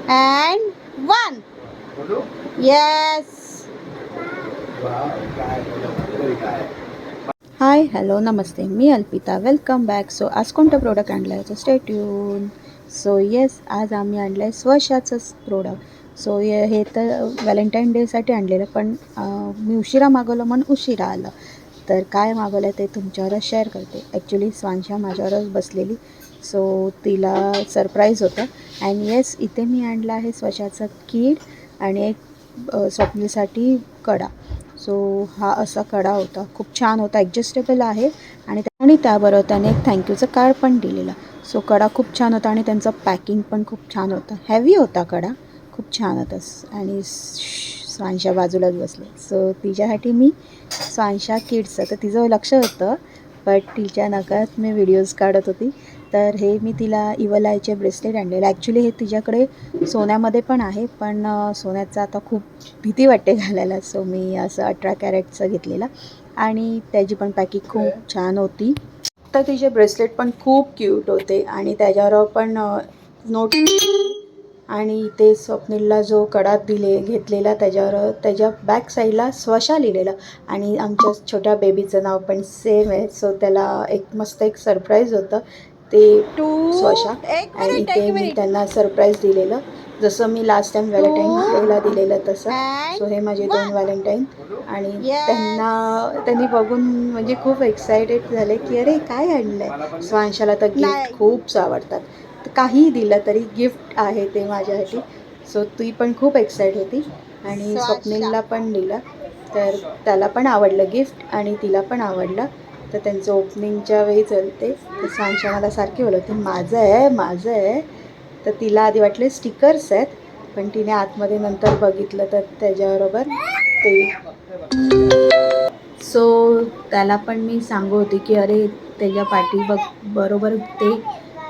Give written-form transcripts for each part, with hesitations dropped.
and one. Yes. Hi hello नमस्ते, मी Alpita. Welcome back. So आज कोणतं प्रोडक्ट आणलं आहे, so stay tuned. So yes, आज आम्ही आणलं आहे स्वशाचंच प्रोडक्ट. सो हे तर व्हॅलेंटाईन डेसाठी आणलेलं, पण मी उशिरा मागवलं म्हणून उशिरा आलं. तर काय मागवलं ते तुमच्यावरच शेअर करते. ॲक्च्युली स्वांशा माझ्यावरच बसलेली, सो तिला सरप्राईज होतं. अँड येस, इथे मी आणलं आहे स्वशाचं कीड आणि एक स्वप्नीसाठी कडा. सो हा असा कडा होता, खूप छान होता, ॲडजस्टेबल आहे. आणि त्याबरोबर त्याने एक थँक्यूचं कार्ड पण दिलेलं. सो कडा खूप छान होता आणि त्यांचं पॅकिंग पण खूप छान होतं. हेवी होता कडा, खूप छान होता. आणि स्वांशा बाजूलाच बसले. सो तिच्यासाठी मी स्वांशा किड्सचं तर तिचं लक्ष होतं, बट तिच्या नकळत मी व्हिडिओज काढत होती. तर हे मी तिला इव्हल आयचे ब्रेसलेट आणलेलं. ॲक्च्युली हे तिच्याकडे सोन्यामध्ये पण आहे, पण सोन्याचं आता खूप भीती वाटते घालायला. सो मी असं 18 कॅरेटचं घेतलेलं आणि त्याची पण पॅकिंग खूप छान होती. तर तिचे ब्रेसलेट पण खूप क्यूट होते आणि त्याच्यावर पण नोट आणि ते स्वप्नीलला जो कडा घेतलेला त्याच्यावर त्याच्या बॅक साईडला स्वशा लिहिलेलं आणि आमच्या छोट्या बेबीचं नाव पण सेम आहे. सो त्याला एक मस्त एक सरप्राईज होतं ते स्वशा. आणि ते मी त्यांना सरप्राईज दिलेलं, जसं मी लास्ट टाईम व्हॅलेंटाईन डेला दिलेलं तसं. सो हे माझे 2 व्हॅलेंटाईन आणि त्यांनी बघून म्हणजे खूप एक्सायटेड झाले की अरे काय आणलं आहे. स्वांशाला तर गिफ्ट खूप आवडतात, तर काहीही दिलं तरी गिफ्ट आहे ते माझ्यासाठी. सो ती पण खूप एक्साइट होती आणि स्वप्नीलला पण दिलं, तर त्याला पण आवडलं गिफ्ट आणि तिला पण आवडलं. तर त्यांचं ओपनिंगच्या वेळी चलते तर स्वांशा मला सारखी बोलवते माझं आहे माझं आहे. तर तिला आधी वाटले स्टिकर्स आहेत, पण तिने आतमध्ये नंतर बघितलं तर त्याच्याबरोबर ते. सो त्याला पण मी सांगू होती की अरे त्याच्या पाठी बरोबर ते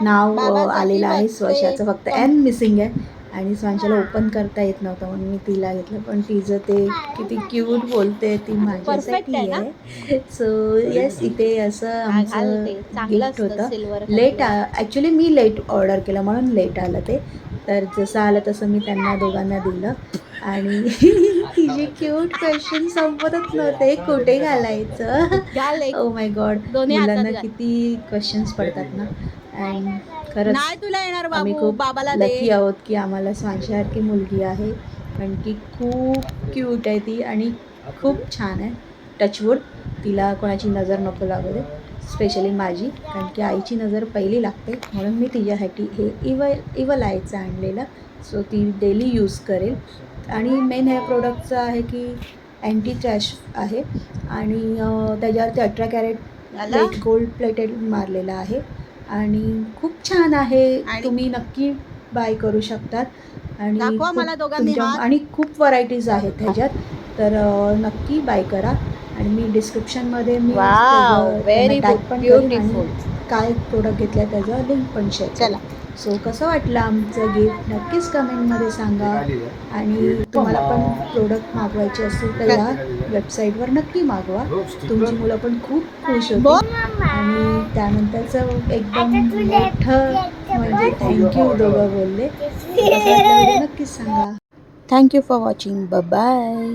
नाव आलेलं आहे स्वशाचं, फक्त एन मिसिंग आहे. आणि स्वांशाला ओपन करता येत नव्हतं म्हणून मी तिला घेतलं, पण तिचं ते किती क्यूट बोलते ती माझ्यासाठी आहे. सो येस, इथे असं आमचं गिफ्ट होतं. लेट ॲक्च्युली मी लेट ऑर्डर केलं म्हणून लेट आलं ते. तर जसं आलं तसं मी त्यांना दोघांना दिलं आणि तिचे क्यूट क्वेश्चन संपतच नव्हते, कुठे घालायचं. ओ माय गॉड, मुलांना किती क्वेश्चन्स पडतात ना. अँड खरंच आम्ही खूप लकी आहोत की आम्हाला स्वांशासारखी मुलगी आहे, कारण की खूप क्यूट आहे ती आणि खूप छान आहे. टचवूड, तिला कोणाची नजर नको लागू दे, स्पेशली माझी, कारण की आईची नजर पहिली लागते. म्हणून मी तिच्यासाठी हे इव्हल आयचं आणलेलं. सो ती डेली यूज करेल. आणि मेन ह्या प्रोडक्टचं आहे की अँटी ट्रॅश आहे आणि त्याच्यावरती 18 कॅरेट गोल्ड प्लेटेड मारलेलं आहे आणि खूप छान आहे. तुम्ही नक्की बाय करू शकतात आणि खूप व्हरायटीज आहेत ह्याच्यात, तर नक्की बाय करा. आणि मी डिस्क्रिप्शनमध्ये मी टॅग पण करेन आणि काय प्रोडक्ट घेतलं त्याचं लिंक पण शेअर करा. सो कसं वाटलं आमचं गिफ्ट नक्कीच कमेंटमध्ये सांगा. आणि तुम्हाला पण प्रोडक्ट मागवायचे असतील तर या वेबसाईटवर नक्की मागवा. तुमची मुलं पण खूप खुश होतील. आणि त्यानंतरचं एकदम मोठं म्हणजे थँक्यू दोघं बोलले. कसं वाटलं व्हिडिओ नक्कीच सांगा. Thank you for watching. बाय.